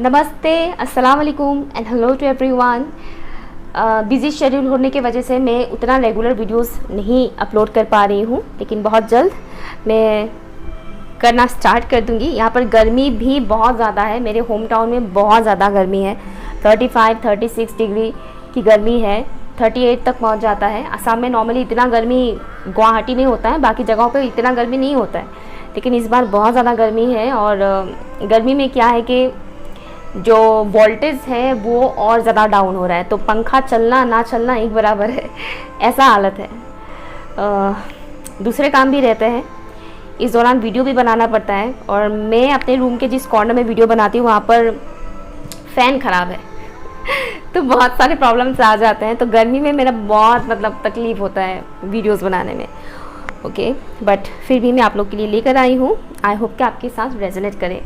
नमस्ते, अस्सलाम वालेकुम and hello to everyone. Busy schedule होने की वजह से मैं उतना रेगुलर वीडियोस नहीं अपलोड कर पा रही हूँ, लेकिन बहुत जल्द मैं करना स्टार्ट कर दूँगी। यहाँ पर गर्मी भी बहुत ज़्यादा है, मेरे होम टाउन में बहुत ज़्यादा गर्मी है। 35-36 डिग्री की गर्मी है, 38 तक पहुँच जाता है। असम में नॉर्मली इतना गर्मी गुवाहाटी में होता है, बाकी जगहों पर इतना गर्मी नहीं होता है, लेकिन इस बार बहुत ज़्यादा गर्मी है। और गर्मी में क्या है कि जो वोल्टेज है वो और ज़्यादा डाउन हो रहा है, तो पंखा चलना ना चलना एक बराबर है, ऐसा हालत है। दूसरे काम भी रहते हैं, इस दौरान वीडियो भी बनाना पड़ता है। और मैं अपने रूम के जिस कॉर्नर में वीडियो बनाती हूँ वहाँ पर फ़ैन ख़राब है तो बहुत सारे प्रॉब्लम्स आ जाते हैं। तो गर्मी में मेरा बहुत तकलीफ़ होता है वीडियोज़ बनाने में। ओके, बट फिर भी मैं आप लोग के लिए लेकर आई हूँ। आई होप कि आपके साथ रेजोनेट करे।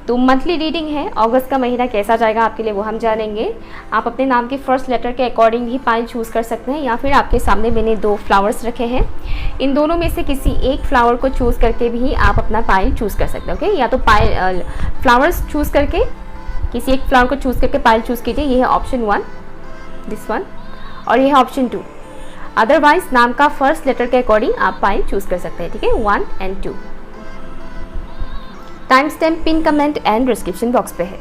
तो मंथली रीडिंग है, अगस्त का महीना कैसा जाएगा आपके लिए वो हम जानेंगे। आप अपने नाम के फर्स्ट लेटर के अकॉर्डिंग ही पाइल चूज़ कर सकते हैं, या फिर आपके सामने मैंने 2 फ्लावर्स रखे हैं, इन दोनों में से किसी एक फ्लावर को चूज़ करके भी आप अपना पाइल चूज़ कर सकते हैं। ओके, या तो पाइल फ्लावर्स चूज़ करके किसी एक फ्लावर को चूज़ करके पाइल चूज़ कीजिए। ये है ऑप्शन 1, दिस वन, और ये है ऑप्शन 2। अदरवाइज नाम का फर्स्ट लेटर के अकॉर्डिंग आप पाइल चूज़ कर सकते हैं। ठीक है, 1 और 2। Time stamp pin comment and description box पे है।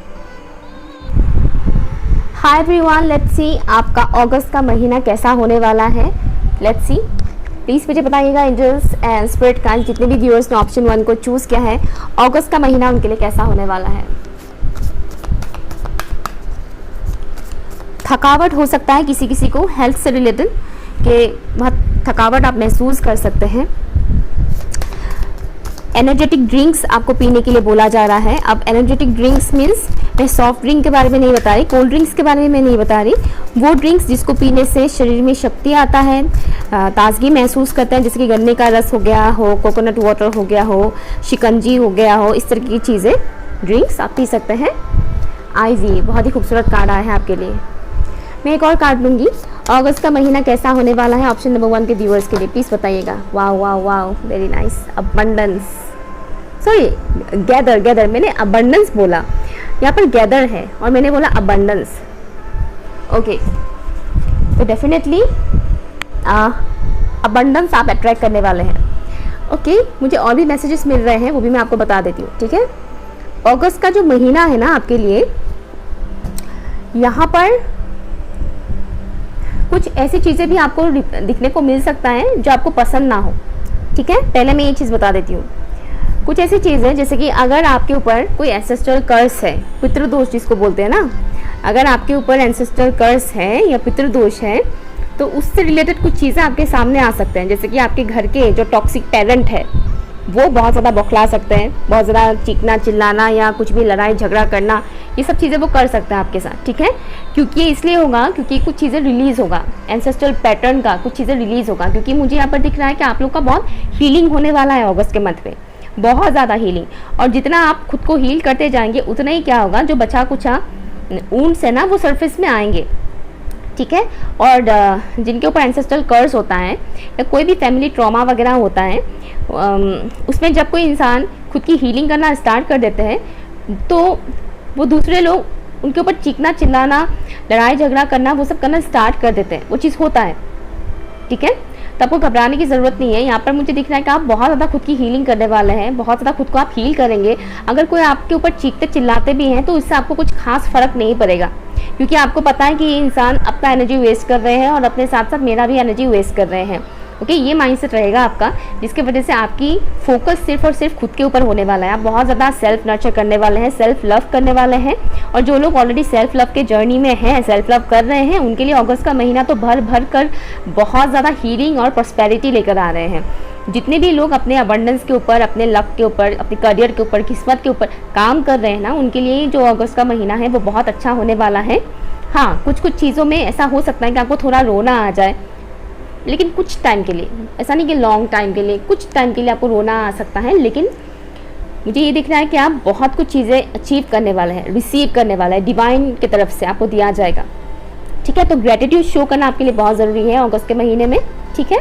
हाय एवरीवन, लेट्स सी आपका अगस्त का महीना कैसा होने वाला है। लेट्स सी, प्लीज़ मुझे बताइएगा एंजल्स एंड स्पिरिट गाइड्स, जितने भी व्यूअर्स ने ऑप्शन 1 को चूज़ किया है, अगस्त का महीना उनके लिए कैसा होने वाला है। थकावट हो सकता है किसी किसी को, हेल्थ से रिलेटेड कि बहुत थकावट आप महसूस कर सकते हैं। एनर्जेटिक ड्रिंक्स आपको पीने के लिए बोला जा रहा है। अब एनर्जेटिक ड्रिंक्स मीन्स, मैं सॉफ्ट ड्रिंक के बारे में नहीं बता रही, कोल्ड ड्रिंक्स के बारे में मैं नहीं बता रही। वो ड्रिंक्स जिसको पीने से शरीर में शक्ति आता है, ताजगी महसूस करते हैं, जैसे कि गन्ने का रस हो गया हो, कोकोनट वाटर हो गया हो, शिकंजी हो गया हो, इस तरह की चीज़ें ड्रिंक्स आप पी सकते हैं। आइजी, बहुत ही खूबसूरत कार्ड आया है आपके लिए। मैं एक और कार्ड लूँगी। अगस्त का महीना कैसा होने वाला है ऑप्शन नंबर 1 के व्यूअर्स के लिए, प्लीज़ बताइएगा। Wow wow wow, very nice. Abundance, sorry gather, मैंने अबंडेंस बोला, यहाँ पर गैदर है और मैंने बोला अबंडेंस। ओके, तो डेफिनेटली अबंडेंस आप अट्रैक्ट करने वाले हैं। ओके, मुझे और भी मैसेजेस मिल रहे हैं, वो भी मैं आपको बता देती हूँ। ठीक है, अगस्त का जो महीना है ना आपके लिए, यहाँ पर कुछ ऐसी चीज़ें भी आपको दिखने को मिल सकता है जो आपको पसंद ना हो। ठीक है, पहले मैं ये चीज़ बता देती हूँ। कुछ ऐसी चीज़ें जैसे कि अगर आपके ऊपर कोई एंसेस्ट्रल कर्स है, पितृदोष जिसको बोलते हैं ना, अगर आपके ऊपर एंसेस्ट्रल कर्स है या पितृदोष है, तो उससे रिलेटेड कुछ चीज़ें आपके सामने आ सकते हैं। जैसे कि आपके घर के जो टॉक्सिक पेरेंट है वो बहुत ज़्यादा बौखला सकते हैं, बहुत ज़्यादा चीखना चिल्लाना या कुछ भी लड़ाई झगड़ा करना, ये सब चीज़ें वो कर सकते हैं आपके साथ। ठीक है, क्योंकि ये इसलिए होगा क्योंकि कुछ चीज़ें रिलीज़ होगा, एंसेस्ट्रल पैटर्न का कुछ चीज़ें रिलीज़ होगा। क्योंकि मुझे यहाँ पर दिख रहा है कि आप लोग का बहुत हीलिंग होने वाला है अगस्त के मंथ में, बहुत ज़्यादा हीलिंग। और जितना आप खुद को हील करते जाएंगे उतना ही क्या होगा, जो बचा कुचा वुंड्स है ना वो सरफेस में आएंगे। ठीक है, और जिनके ऊपर एंसेस्ट्रल कर्स होता है या कोई भी फैमिली ट्रॉमा वगैरह होता है, उसमें जब कोई इंसान खुद की हीलिंग करना स्टार्ट कर देते हैं तो वो दूसरे लोग उनके ऊपर चीखना चिल्लाना, लड़ाई झगड़ा करना, वो सब करना स्टार्ट कर देते हैं। वो चीज़ होता है। ठीक है, तो आपको घबराने की ज़रूरत नहीं है। यहाँ पर मुझे दिख रहा है कि आप बहुत ज़्यादा खुद की हीलिंग करने वाले हैं, बहुत ज़्यादा खुद को आप हील करेंगे। अगर कोई आपके ऊपर चीखते चिल्लाते भी हैं तो इससे आपको कुछ खास फ़र्क नहीं पड़ेगा, क्योंकि आपको पता है कि ये इंसान अपना एनर्जी वेस्ट कर रहे हैं और अपने साथ साथ मेरा भी एनर्जी वेस्ट कर रहे हैं। ओके, ये माइंडसेट रहेगा आपका, जिसकी वजह से आपकी फोकस सिर्फ और सिर्फ खुद के ऊपर होने वाला है। आप बहुत ज़्यादा सेल्फ नर्चर करने वाले हैं, सेल्फ लव करने वाले हैं। और जो लोग ऑलरेडी सेल्फ लव के जर्नी में हैं, सेल्फ लव कर रहे हैं, उनके लिए अगस्त का महीना तो भर भर कर बहुत ज़्यादा हीलिंग और प्रॉस्पेरिटी लेकर आ रहे हैं। जितने भी लोग अपने अबंडेंस के ऊपर, अपने लक के ऊपर, अपने करियर के ऊपर, किस्मत के ऊपर काम कर रहे हैं ना, उनके लिए जो अगस्त का महीना है वो बहुत अच्छा होने वाला है। हाँ, कुछ कुछ चीज़ों में ऐसा हो सकता है कि आपको थोड़ा रोना आ जाए, लेकिन कुछ टाइम के लिए, ऐसा नहीं कि लॉन्ग टाइम के लिए, कुछ टाइम के लिए आपको रोना आ सकता है। लेकिन मुझे ये दिख रहा है कि आप बहुत कुछ चीज़ें अचीव करने वाले हैं, रिसीव करने वाला है, डिवाइन की तरफ से आपको दिया जाएगा। ठीक है, तो ग्रेटिट्यूड शो करना आपके लिए बहुत ज़रूरी है अगस्त के महीने में। ठीक है,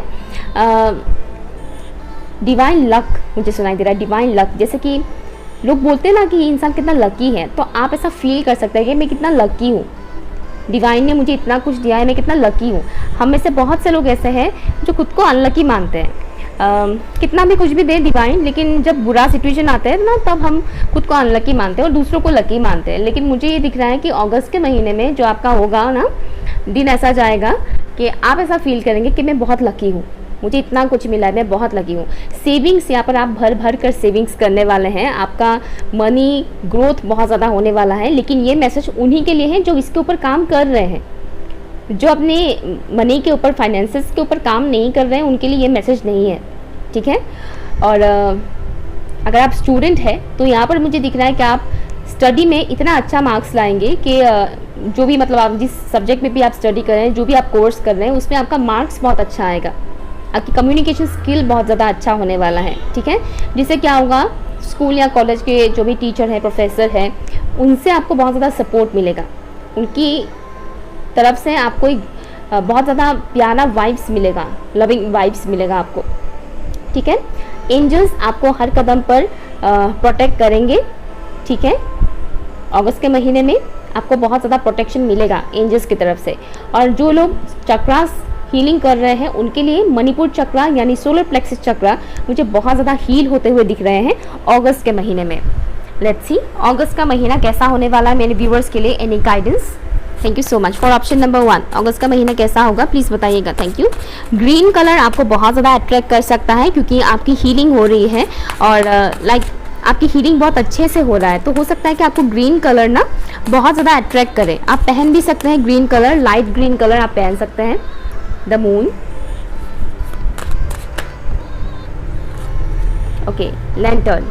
डिवाइन लक मुझे सुनाई दे रहा है, डिवाइन लक, जैसे कि लोग बोलते हैं ना कि ये इंसान कितना लकी है, तो आप ऐसा फील कर सकते हैं कि मैं कितना लकी हूँ, डिवाइन ने मुझे इतना कुछ दिया है, मैं कितना लकी हूँ। हम में से बहुत से लोग ऐसे हैं जो खुद को अनलकी मानते हैं। कितना भी कुछ भी दे डिवाइन, लेकिन जब बुरा सिचुएशन आता है ना, तब हम खुद को अनलकी मानते हैं और दूसरों को लकी मानते हैं। लेकिन मुझे ये दिख रहा है कि अगस्त के महीने में जो आपका होगा ना, दिन ऐसा जाएगा कि आप ऐसा फील करेंगे कि मैं बहुत लकी हूँ, मुझे इतना कुछ मिला है, मैं बहुत लकी हूँ। सेविंग्स यहाँ पर आप भर भर कर सेविंग्स करने वाले हैं, आपका मनी ग्रोथ बहुत ज़्यादा होने वाला है। लेकिन ये मैसेज उन्हीं के लिए है जो इसके ऊपर काम कर रहे हैं, जो अपने मनी के ऊपर, फाइनेंसेस के ऊपर काम नहीं कर रहे हैं, उनके लिए ये मैसेज नहीं है, ठीक है। और अगर आप स्टूडेंट हैं तो यहाँ पर मुझे दिख रहा है कि आप स्टडी में इतना अच्छा मार्क्स लाएंगे कि जो भी मतलब आप जिस सब्जेक्ट में भी आप स्टडी कर रहे हैं, जो भी आप कोर्स कर रहे हैं, उसमें आपका मार्क्स बहुत अच्छा आएगा। आपकी कम्युनिकेशन स्किल बहुत ज़्यादा अच्छा होने वाला है, ठीक है। जिससे क्या होगा, स्कूल या कॉलेज के जो भी टीचर हैं, प्रोफेसर हैं, उनसे आपको बहुत ज़्यादा सपोर्ट मिलेगा, उनकी तरफ से आपको एक बहुत ज़्यादा प्यारा वाइब्स मिलेगा, लविंग वाइब्स मिलेगा आपको, ठीक है। एंजल्स आपको हर कदम पर प्रोटेक्ट करेंगे, ठीक है। अगस्त के महीने में आपको बहुत ज़्यादा प्रोटेक्शन मिलेगा एंजल्स की तरफ से। और जो लोग चक्रास हीलिंग कर रहे हैं, उनके लिए मणिपुर चक्रा यानी सोलर प्लेक्सस चक्रा मुझे बहुत ज़्यादा हील होते हुए दिख रहे हैं अगस्त के महीने में। लेट्स सी अगस्त का महीना कैसा होने वाला है मेरे व्यूवर्स के लिए। Any guidance? Thank you so much for option number 1। अगस्त का महीना कैसा होगा प्लीज़ बताइएगा। Thank you. ग्रीन कलर आपको बहुत ज़्यादा अट्रैक्ट कर सकता है क्योंकि आपकी हीलिंग हो रही है और आपकी हीलिंग बहुत अच्छे से हो रहा है, तो हो सकता है कि आपको ग्रीन कलर ना बहुत ज़्यादा अट्रैक्ट करे। आप पहन भी सकते हैं green colour, light green colour आप पहन सकते हैं। The moon, okay, lantern.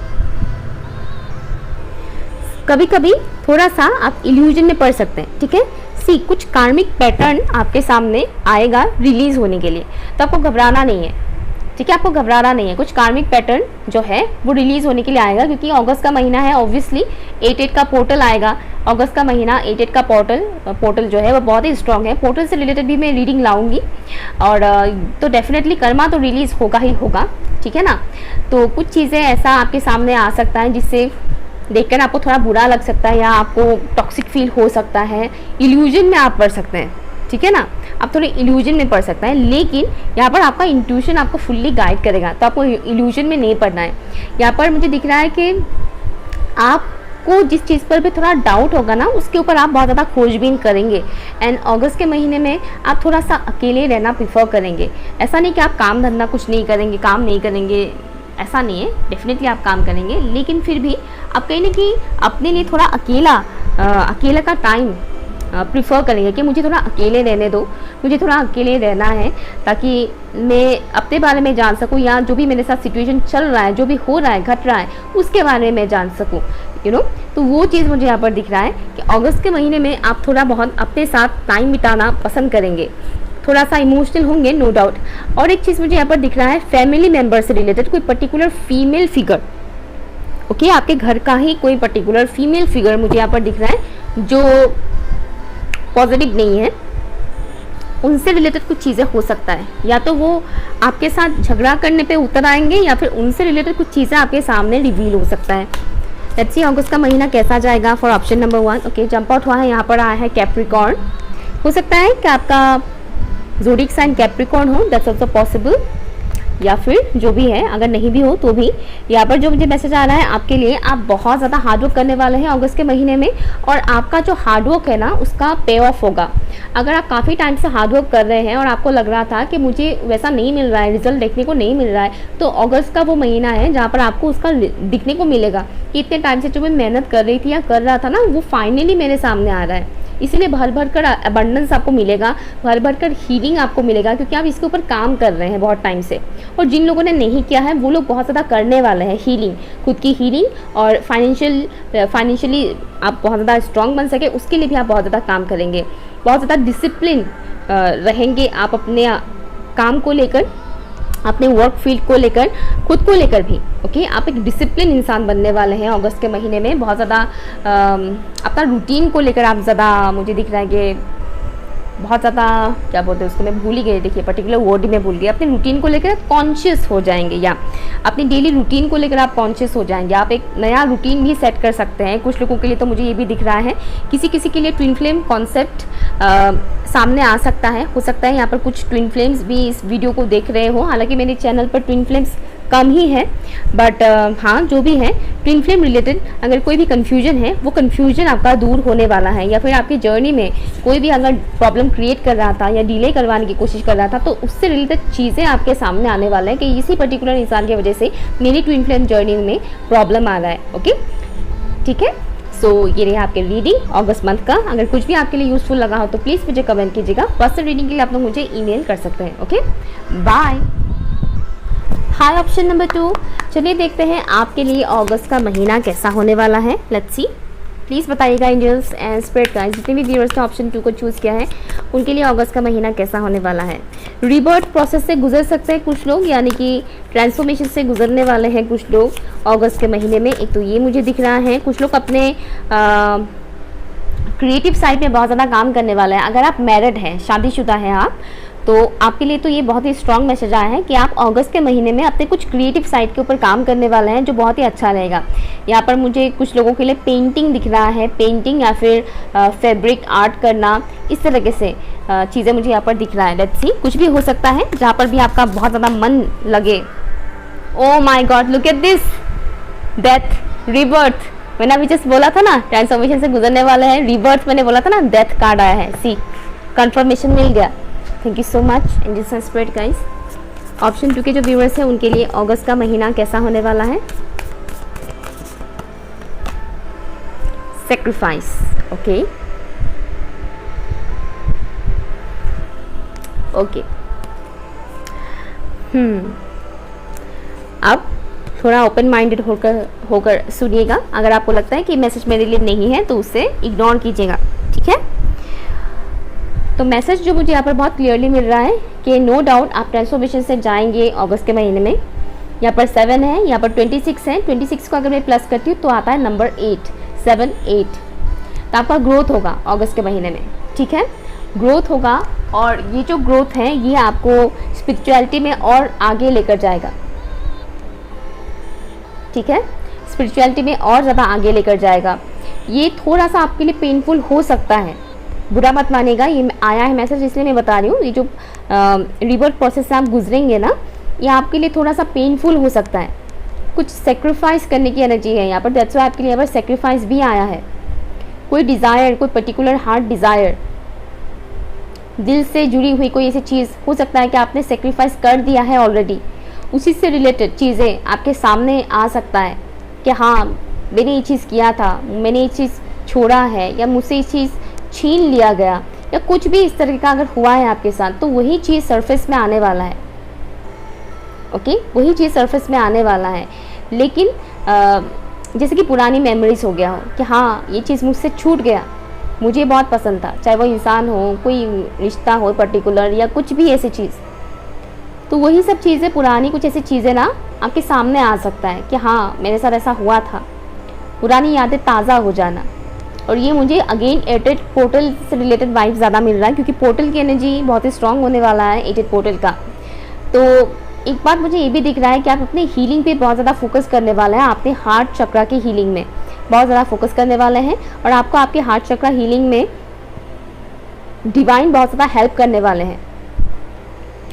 कभी कभी थोड़ा सा आप इल्यूजन में पड़ सकते हैं, ठीक है। सी कुछ कार्मिक पैटर्न आपके सामने आएगा रिलीज होने के लिए, तो आपको घबराना नहीं है, ठीक है। आपको घबराना नहीं है, कुछ कार्मिक पैटर्न जो है वो रिलीज होने के लिए आएगा क्योंकि अगस्त का महीना है। ऑब्वियसली 8/8 का पोर्टल आएगा अगस्त का महीना। 8/8 का पोर्टल जो है वो बहुत ही स्ट्रांग है। पोर्टल से रिलेटेड भी मैं रीडिंग लाऊंगी और तो डेफिनेटली कर्मा तो रिलीज होगा ही होगा, ठीक है ना। तो कुछ चीज़ें ऐसा आपके सामने आ सकता है जिससे देखकर आपको थोड़ा बुरा लग सकता है या आपको टॉक्सिक फील हो सकता है, इल्यूजन में आप पड़ सकते हैं, ठीक है ना। आप थोड़े इल्यूजन में पड़ सकता है, लेकिन यहाँ पर आपका इंट्यूशन आपको फुल्ली गाइड करेगा, तो आपको इल्यूजन में नहीं पड़ना है। यहाँ पर मुझे दिख रहा है कि आपको जिस चीज़ पर भी थोड़ा डाउट होगा ना, उसके ऊपर आप बहुत ज़्यादा खोजबीन करेंगे। एंड अगस्त के महीने में आप थोड़ा सा अकेले रहना प्रीफर करेंगे। ऐसा नहीं कि आप काम धंधा कुछ नहीं करेंगे, काम नहीं करेंगे, ऐसा नहीं है, डेफिनेटली आप काम करेंगे, लेकिन फिर भी आप कहीं ना कहीं अपने लिए थोड़ा अकेला का टाइम प्रीफर करेंगे कि मुझे थोड़ा अकेले रहने दो, मुझे थोड़ा अकेले रहना है ताकि मैं अपने बारे में जान सकूं या जो भी मेरे साथ सिचुएशन चल रहा है, जो भी हो रहा है, घट रहा है, उसके बारे में जान सकूं, यू नो। तो वो चीज़ मुझे यहाँ पर दिख रहा है कि अगस्त के महीने में आप थोड़ा बहुत अपने साथ टाइम बिताना पसंद करेंगे, थोड़ा सा इमोशनल होंगे, नो डाउट। और एक चीज़ मुझे यहाँ पर दिख रहा है फैमिली मेम्बर से रिलेटेड कोई पर्टिकुलर फीमेल फिगर, ओके, आपके घर का ही कोई पर्टिकुलर फीमेल फिगर मुझे यहाँ पर दिख रहा है जो पॉजिटिव नहीं है। उनसे रिलेटेड कुछ चीज़ें हो सकता है, या तो वो आपके साथ झगड़ा करने पे उतर आएंगे या फिर उनसे रिलेटेड कुछ चीज़ें आपके सामने रिवील हो सकता है। लेट्स सी अगस्त का महीना कैसा जाएगा for option number 1। Okay, jump out हुआ है, यहाँ पर आया है कैप्रिकॉर्न। हो सकता है कि आपका ज़ोडिक साइन कैप्रिकॉर्न हो, दैट्स ऑल्सो पॉसिबल, या फिर जो भी है, अगर नहीं भी हो तो भी यहाँ पर जो मुझे मैसेज आ रहा है आपके लिए, आप बहुत ज़्यादा हार्डवर्क करने वाले हैं अगस्त के महीने में और आपका जो हार्डवर्क है ना उसका पे ऑफ होगा। अगर आप काफ़ी टाइम से हार्डवर्क कर रहे हैं और आपको लग रहा था कि मुझे वैसा नहीं मिल रहा है, रिजल्ट देखने को नहीं मिल रहा है, तो अगस्त का वो महीना है जहाँ पर आपको उसका दिखने को मिलेगा कि इतने टाइम से जो मैं मेहनत कर रही थी या कर रहा था ना, वो फाइनली मेरे सामने आ रहा है। इसीलिए भर भर कर अबंडेंस आपको मिलेगा, भर भर कर हीलिंग आपको मिलेगा क्योंकि आप इसके ऊपर काम कर रहे हैं बहुत टाइम से। और जिन लोगों ने नहीं किया है वो लोग बहुत ज़्यादा करने वाले हैं हीलिंग, खुद की हीलिंग, और फाइनेंशियली आप बहुत ज़्यादा स्ट्रांग बन सके उसके लिए भी आप बहुत ज़्यादा काम करेंगे, बहुत ज़्यादा डिसिप्लिन रहेंगे आप अपने काम को लेकर, अपने वर्क फील्ड को लेकर, खुद को लेकर भी। ओके, आप एक डिसिप्लिन इंसान बनने वाले हैं अगस्त के महीने में। बहुत ज़्यादा अपना रूटीन को लेकर आप ज़्यादा, मुझे दिख रहा है कि बहुत ज़्यादा क्या बोलते हैं उसको, मैं भूल ही गई, देखिए पर्टिकुलर वर्ड ही मैं भूल गई। अपने रूटीन को लेकर कॉन्शियस हो जाएंगे, या अपनी डेली रूटीन को लेकर आप कॉन्शियस हो जाएंगे। आप एक नया रूटीन भी सेट कर सकते हैं। कुछ लोगों के लिए तो मुझे ये भी दिख रहा है, किसी किसी के लिए ट्विन फ्लेम कॉन्सेप्ट सामने आ सकता है। हो सकता है यहाँ पर कुछ ट्विन फ्लेम्स भी इस वीडियो को देख रहे हो। हालांकि मेरे चैनल पर ट्विन फ्लेम्स कम ही है, बट हाँ जो भी है ट्विन फ्लेम रिलेटेड अगर कोई भी कन्फ्यूजन है, वो कन्फ्यूजन आपका दूर होने वाला है। या फिर आपकी जर्नी में कोई भी अगर प्रॉब्लम क्रिएट कर रहा था या डिले करवाने की कोशिश कर रहा था, तो उससे रिलेटेड चीज़ें आपके सामने आने वाला है कि इसी पर्टिकुलर इंसान की वजह से मेरी ट्विन फ्लेम जर्नी में प्रॉब्लम आ रहा है। ओके, ठीक है। सो ये रही आपके रीडिंग अगस्त मंथ का। अगर कुछ भी आपके लिए यूजफुल लगा हो तो प्लीज़ मुझे कमेंट कीजिएगा। पर्सनल रीडिंग के लिए आप लोग मुझे ईमेल कर सकते हैं। Okay, bye. Hi option number 2, चलिए देखते हैं आपके लिए अगस्त का महीना कैसा होने वाला है। लेट्स सी, प्लीज़ बताइएगा एंजल्स एंड स्पिरिट गाइड्स, जितने भी व्यूअर्स ने ऑप्शन 2 को चूज़ किया है उनके लिए अगस्त का महीना कैसा होने वाला है। रीबर्थ प्रोसेस से गुजर सकते हैं कुछ लोग, यानी कि ट्रांसफॉर्मेशन से गुजरने वाले हैं कुछ लोग अगस्त के महीने में। एक तो ये मुझे दिख रहा है, कुछ लोग अपने क्रिएटिव साइड में बहुत ज़्यादा काम करने वाला है। अगर आप मैरिड हैं, शादीशुदा हैं आप, तो आपके लिए तो ये बहुत ही स्ट्रॉन्ग मैसेज आया है कि आप अगस्त के महीने में अपने कुछ क्रिएटिव साइड के ऊपर काम करने वाले हैं, जो बहुत ही अच्छा रहेगा। यहाँ पर मुझे कुछ लोगों के लिए पेंटिंग दिख रहा है, पेंटिंग या फिर फैब्रिक आर्ट करना, इस तरीके से चीज़ें मुझे यहाँ पर दिख रहा है। लेट्स सी, कुछ भी हो सकता है जहाँ पर भी आपका बहुत ज़्यादा मन लगे। Oh my god, look at this, death, rebirth. मैंने अभी जस्ट बोला था ना ट्रांसफॉर्मेशन से गुजरने वाले हैं, रीबर्थ मैंने बोला था ना, डेथ कार्ड आया है। सी, कंफर्मेशन मिल गया। Thank you so much angels and spirit guys. Option 2 के जो व्यूअर्स हैं उनके लिए अगस्त का महीना कैसा होने वाला है। Sacrifice, okay okay. अब थोड़ा ओपन माइंडेड होकर सुनिएगा। अगर आपको लगता है कि मैसेज मेरे लिए नहीं है तो उसे इग्नोर कीजिएगा, ठीक है। तो मैसेज जो मुझे यहाँ पर बहुत क्लियरली मिल रहा है कि नो डाउट आप ट्रांसफॉर्मेशन से जाएंगे अगस्त के महीने में। यहाँ पर 7 है, यहाँ पर 26 है। 26 को अगर मैं प्लस करती हूँ तो आता है नंबर 8, 7, 8। तो आपका ग्रोथ होगा अगस्त के महीने में, ठीक है, ग्रोथ होगा। और ये जो ग्रोथ है ये आपको स्पिरिचुअलिटी में और आगे लेकर जाएगा, ठीक है, स्पिरिचुअलिटी में और ज़्यादा आगे लेकर जाएगा। ये थोड़ा सा आपके लिए पेनफुल हो सकता है, बुरा मत मानिएगा, ये आया है मैसेज इसलिए मैं बता रही हूँ। ये जो रिबर्थ प्रोसेस से आप गुजरेंगे ना, ये आपके लिए थोड़ा सा पेनफुल हो सकता है। कुछ सेक्रीफाइस करने की एनर्जी है यहाँ पर, दैट्स व्हाई आपके लिए यहाँ पर सेक्रीफाइस भी आया है। कोई डिज़ायर, कोई पर्टिकुलर हार्ट डिज़ायर, दिल से जुड़ी हुई कोई ऐसी चीज़ हो सकता है कि आपने सेक्रीफाइस कर दिया है ऑलरेडी। उसी से रिलेटेड चीज़ें आपके सामने आ सकता है कि हाँ मैंने ये चीज़ किया था, मैंने ये चीज़ छोड़ा है, या मुझसे ये चीज़ छीन लिया गया, या कुछ भी इस तरह का अगर हुआ है आपके साथ, तो वही चीज़ सरफेस में आने वाला है। ओके, वही चीज़ सरफेस में आने वाला है। लेकिन जैसे कि पुरानी मेमोरीज हो गया हो कि हाँ ये चीज़ मुझसे छूट गया, मुझे बहुत पसंद था, चाहे वो इंसान हो, कोई रिश्ता हो पर्टिकुलर, या कुछ भी ऐसी चीज़, तो वही सब चीज़ें पुरानी कुछ ऐसी चीज़ें ना आपके सामने आ सकता है कि हाँ मेरे साथ ऐसा हुआ था, पुरानी यादें ताज़ा हो जाना। और ये मुझे अगेन 8 पोर्टल से रिलेटेड वाइब ज़्यादा मिल रहा है, क्योंकि पोर्टल की एनर्जी बहुत ही स्ट्रांग होने वाला है 8 पोर्टल का। तो एक बात मुझे ये भी दिख रहा है कि आप अपने हीलिंग पे बहुत ज़्यादा फोकस करने वाले हैं, अपने हार्ट चक्रा की हीलिंग में बहुत ज़्यादा फोकस करने वाले हैं। और आपको आपके हार्ट चक्रा हीलिंग में डिवाइन बहुत ज़्यादा हेल्प करने वाले हैं।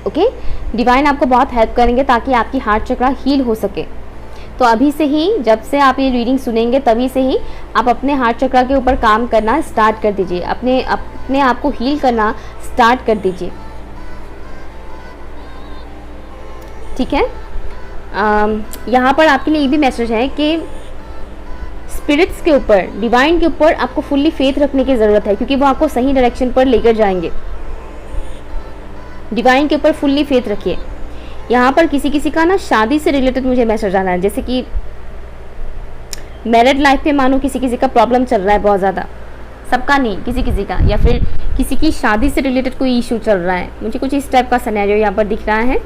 ओके, डिवाइन आपको बहुत हेल्प करेंगे ताकि आपकी हार्ट चक्रा हील हो सके। तो अभी से ही, जब से आप ये रीडिंग सुनेंगे तभी से ही आप अपने हार्ट चक्रा के ऊपर काम करना स्टार्ट कर दीजिए, अपने आप को हील करना स्टार्ट कर दीजिए, ठीक है। यहाँ पर आपके लिए ये भी मैसेज है कि स्पिरिट्स के ऊपर, डिवाइन के ऊपर आपको फुल्ली फेथ रखने की ज़रूरत है, क्योंकि वो आपको सही डायरेक्शन पर लेकर जाएंगे। डिवाइन के ऊपर फुल्ली फेथ रखिए। यहाँ पर किसी किसी का ना शादी से रिलेटेड मुझे मैसेज आना है, जैसे कि मैरिड लाइफ में मानो किसी किसी का प्रॉब्लम चल रहा है बहुत ज़्यादा, सबका नहीं, किसी किसी का, या फिर किसी की शादी से रिलेटेड कोई इशू चल रहा है। मुझे कुछ इस टाइप का सिनेरियो यहाँ पर दिख रहा है।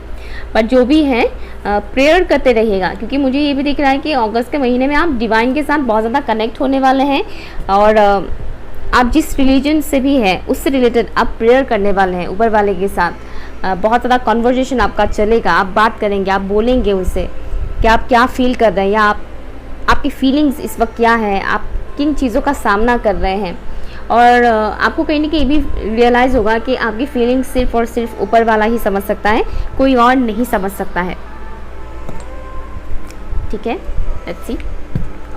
पर जो भी है प्रेयर करते रहिएगा, क्योंकि मुझे ये भी दिख रहा है कि अगस्त के महीने में आप डिवाइन के साथ बहुत ज़्यादा कनेक्ट होने वाले हैं। और आप जिस रिलीजन से भी है उससे रिलेटेड आप प्रेयर करने वाले हैं ऊपर वाले के साथ। बहुत ज़्यादा कन्वर्जेशन आपका चलेगा, आप बात करेंगे, आप बोलेंगे उससे कि आप क्या फील कर रहे हैं या आपकी फीलिंग्स इस वक्त क्या है, आप किन चीज़ों का सामना कर रहे हैं। और आपको कहीं ना कहीं भी रियलाइज़ होगा कि आपकी फीलिंग्स सिर्फ और सिर्फ ऊपर वाला ही समझ सकता है, कोई और नहीं समझ सकता है। ठीक है, लेट्स सी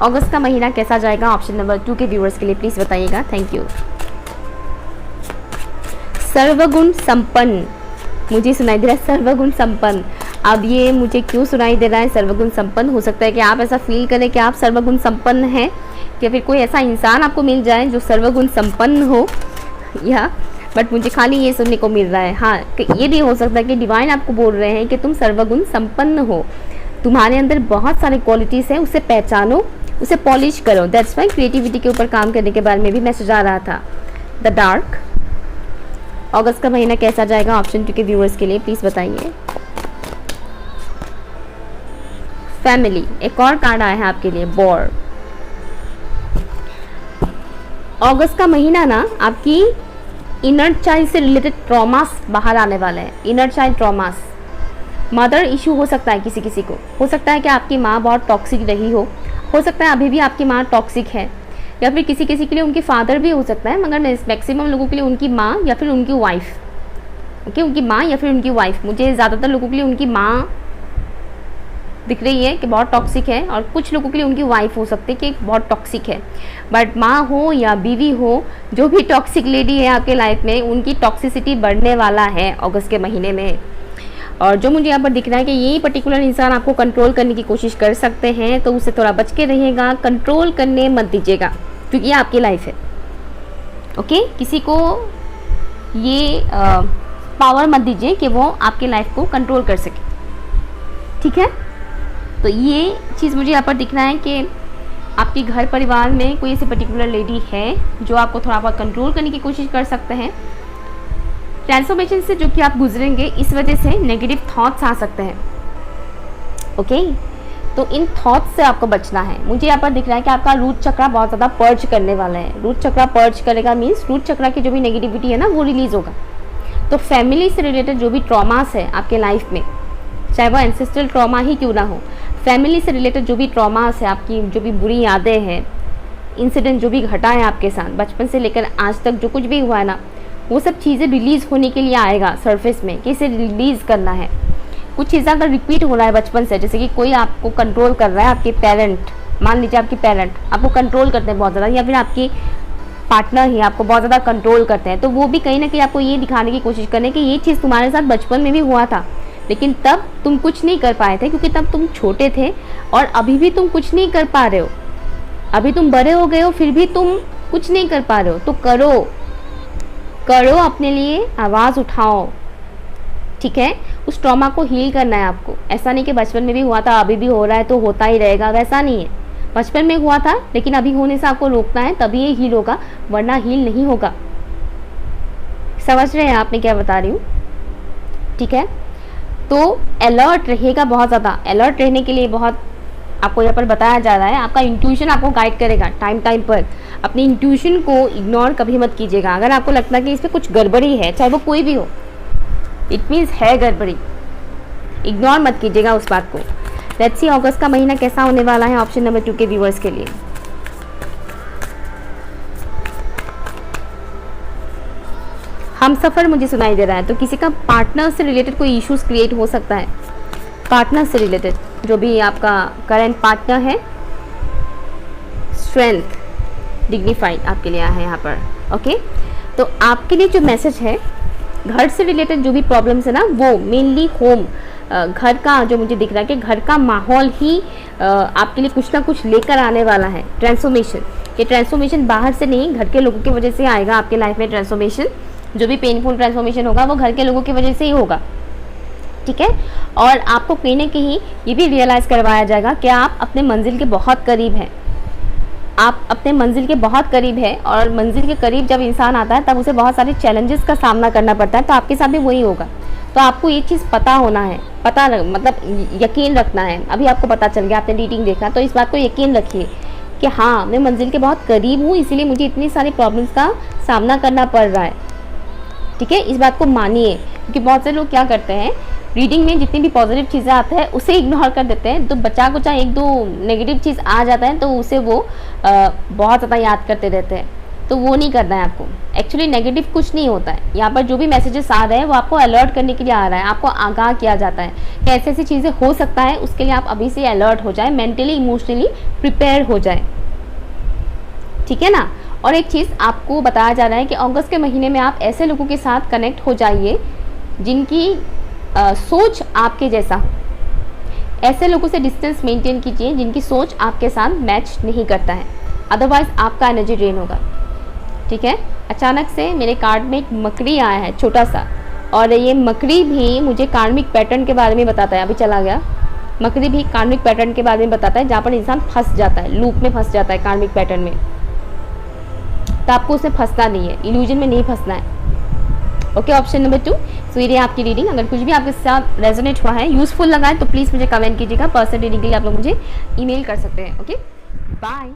अगस्त का महीना कैसा जाएगा ऑप्शन नंबर 2 के व्यूअर्स के लिए प्लीज़ बताइएगा। Thank you. सर्वगुण संपन्न, मुझे सुनाई दे रहा है सर्वगुण संपन्न। अब ये मुझे क्यों सुनाई दे रहा है सर्वगुण संपन्न? हो सकता है कि आप ऐसा फील करें कि आप सर्वगुण संपन्न हैं, या फिर कोई ऐसा इंसान आपको मिल जाए जो सर्वगुण संपन्न हो, या बट मुझे खाली ये सुनने को मिल रहा है। हाँ, ये भी हो सकता है कि डिवाइन आपको बोल रहे हैं कि तुम सर्वगुण संपन्न हो, तुम्हारे अंदर बहुत सारे क्वालिटीज़ हैं, उसे पहचानो, उसे पॉलिश करो। दैट्स वाई क्रिएटिविटी के ऊपर काम करने के बारे में भी मैसेज आ रहा था। द डार्क, अगस्त का महीना कैसा जाएगा ऑप्शन 2 के व्यूअर्स के लिए प्लीज़ बताइए। फैमिली, एक और कार्ड आया है आपके लिए, बोर। अगस्त का महीना ना आपकी इनर चाइल्ड से रिलेटेड ट्रॉमास बाहर आने वाले हैं। Inner child traumas, mother issue हो सकता है किसी किसी को, हो सकता है कि आपकी माँ बहुत टॉक्सिक रही हो सकता है अभी भी आपकी माँ टॉक्सिक है, या फिर किसी किसी के लिए उनके फादर भी हो सकता है, मगर मैक्सिमम लोगों के लिए उनकी माँ या फिर उनकी वाइफ। ओके, उनकी माँ या फिर उनकी वाइफ। मुझे ज़्यादातर लोगों के लिए उनकी माँ दिख रही है कि बहुत टॉक्सिक है, और कुछ लोगों के लिए उनकी वाइफ हो सकती है कि बहुत टॉक्सिक है। बट माँ हो या बीवी हो, जो भी टॉक्सिक लेडी है आपके लाइफ में, उनकी टॉक्सिसिटी बढ़ने वाला है अगस्त के महीने में। और जो मुझे यहाँ पर दिख रहा है कि ये पर्टिकुलर इंसान आपको कंट्रोल करने की कोशिश कर सकते हैं, तो उससे थोड़ा बच के रहिएगा, कंट्रोल करने मत दीजिएगा, क्योंकि ये आपकी लाइफ है। ओके, किसी को ये पावर मत दीजिए कि वो आपकी लाइफ को कंट्रोल कर सके। ठीक है, तो ये चीज़ मुझे यहाँ पर दिख रहा है कि आपके घर परिवार में कोई ऐसी पर्टिकुलर लेडी है जो आपको थोड़ा बहुत कंट्रोल करने की कोशिश कर सकते हैं। ट्रांसफॉर्मेशन से जो कि आप गुजरेंगे, इस वजह से नेगेटिव थॉट्स आ सकते हैं। ओके, तो इन थॉट्स से आपको बचना है। मुझे यहाँ पर दिख रहा है कि आपका रूट चक्रा बहुत ज़्यादा पर्ज करने वाला है। रूट चक्रा पर्ज करेगा मीन्स रूट चक्रा की जो भी नेगेटिविटी है ना, वो रिलीज़ होगा। तो फैमिली से रिलेटेड जो भी ट्रॉमास है आपके लाइफ में, चाहे वो एंसेस्ट्रल ट्रॉमा ही क्यों ना हो, फैमिली से रिलेटेड जो भी ट्रॉमास है, आपकी जो भी बुरी यादें हैं, इंसिडेंट जो भी घटा है आपके साथ बचपन से लेकर आज तक, जो कुछ भी हुआ है ना, वो सब चीज़ें रिलीज़ होने के लिए आएगा सरफेस में कि इसे रिलीज़ करना है। कुछ चीज़ें अगर रिपीट हो रहा है बचपन से, जैसे कि कोई आपको कंट्रोल कर रहा है, आपके पेरेंट, मान लीजिए आपके पेरेंट आपको कंट्रोल करते हैं बहुत ज़्यादा, या फिर आपके पार्टनर ही आपको बहुत ज़्यादा कंट्रोल करते हैं, तो वो भी कहीं ना कहीं आपको ये दिखाने की कोशिश करें कि ये चीज़ तुम्हारे साथ बचपन में भी हुआ था, लेकिन तब तुम कुछ नहीं कर पाए थे क्योंकि तब तुम छोटे थे, और अभी भी तुम कुछ नहीं कर पा रहे हो। अभी तुम बड़े हो गए हो, फिर भी तुम कुछ नहीं कर पा रहे हो, तो करो अपने लिए, आवाज़ उठाओ। ठीक है, उस ट्रॉमा को हील करना है आपको। ऐसा नहीं कि बचपन में भी हुआ था अभी भी हो रहा है तो होता ही रहेगा, वैसा नहीं है। बचपन में हुआ था लेकिन अभी होने से आपको रोकना है, तभी ये हील होगा, वरना हील नहीं होगा। समझ रहे हैं आप मैं क्या बता रही हूँ? ठीक है, तो अलर्ट रहिएगा, बहुत ज़्यादा अलर्ट रहने के लिए बहुत आपको यहाँ पर बताया जा रहा है। आपका इंट्यूशन आपको गाइड करेगा टाइम टाइम पर। अपनी इंट्यूशन को इग्नोर कभी मत कीजिएगा। अगर आपको लगता है कि इसमें कुछ गड़बड़ी है, चाहे वो कोई भी हो, इट मीन्स है गड़बड़ी, इग्नोर मत कीजिएगा उस बात को। लेट्स सी अगस्त का महीना कैसा होने वाला है ऑप्शन नंबर 2 के व्यूअर्स के लिए। हम सफ़र मुझे सुनाई दे रहा है, तो किसी का पार्टनर से रिलेटेड कोई इश्यूज क्रिएट हो सकता है। पार्टनर से रिलेटेड जो भी आपका करंट पार्टनर है, स्ट्रेंथ, डिग्निफाइड आपके लिए आया है यहाँ पर। ओके, तो आपके लिए जो मैसेज है, घर से रिलेटेड जो भी प्रॉब्लम्स है ना, वो मेनली होम, घर का जो मुझे दिख रहा है कि घर का माहौल ही आपके लिए कुछ ना कुछ लेकर आने वाला है। ट्रांसफॉर्मेशन, ये ट्रांसफॉर्मेशन बाहर से नहीं, घर के लोगों की वजह से आएगा आपके लाइफ में। ट्रांसफॉर्मेशन जो भी पेनफुल ट्रांसफॉर्मेशन होगा वो घर के लोगों की वजह से ही होगा। ठीक है, और आपको कहीं ना कहीं ये भी रियलाइज़ करवाया जाएगा कि आप अपने मंजिल के बहुत करीब हैं। आप अपने मंजिल के बहुत करीब है, और मंजिल के करीब जब इंसान आता है तब उसे बहुत सारे चैलेंजेस का सामना करना पड़ता है। तो आपके साथ भी वही होगा। तो आपको ये चीज़ पता होना है, मतलब यकीन रखना है। अभी आपको पता चल गया, आपने रीडिंग देखा, तो इस बात को यकीन रखिए कि हाँ मैं मंजिल के बहुत करीब हूँ, इसीलिए मुझे इतनी सारी प्रॉब्लम्स का सामना करना पड़ रहा है। ठीक है, इस बात को मानिए, क्योंकि बहुत से लोग क्या करते हैं, रीडिंग में जितनी भी पॉजिटिव चीज़ें आती है उसे इग्नोर कर देते हैं, तो बचा कुचा एक दो नेगेटिव चीज़ आ जाता है तो उसे वो बहुत ज़्यादा याद करते रहते हैं। तो वो नहीं करना है आपको। एक्चुअली नेगेटिव कुछ नहीं होता है, यहाँ पर जो भी मैसेजेस आ रहे हैं वो आपको अलर्ट करने के लिए आ रहा है, आपको आगाह किया जाता है कि ऐसी ऐसी चीज़ें हो सकता है, उसके लिए आप अभी से अलर्ट हो जाए, मेंटली इमोशनली प्रिपेयर हो जाए। ठीक है ना। और एक चीज़ आपको बताया जा रहा है कि अगस्त के महीने में आप ऐसे लोगों के साथ कनेक्ट हो जाइए जिनकी सोच आपके जैसा हो। ऐसे लोगों से डिस्टेंस मेंटेन कीजिए जिनकी सोच आपके साथ मैच नहीं करता है, अदरवाइज आपका एनर्जी ड्रेन होगा। ठीक है। अचानक से मेरे कार्ड में एक मकड़ी आया है छोटा सा, और ये मकड़ी भी मुझे कार्मिक पैटर्न के बारे में बताता है। अभी चला गया। मकड़ी भी कार्मिक पैटर्न के बारे में बताता है, जहाँ पर इंसान फंस जाता है, लूप में फंस जाता है कार्मिक पैटर्न में। तो आपको उसमें फंसना नहीं है, इल्यूजन में नहीं फंसना है। Okay, option number 2। सो ये आपकी रीडिंग। अगर कुछ भी आपके साथ रेजोनेट हुआ है, यूजफुल लगा है, तो प्लीज़ मुझे कमेंट कीजिएगा। पर्सनल रीडिंग के लिए आप लोग मुझे ईमेल कर सकते हैं। Okay, bye.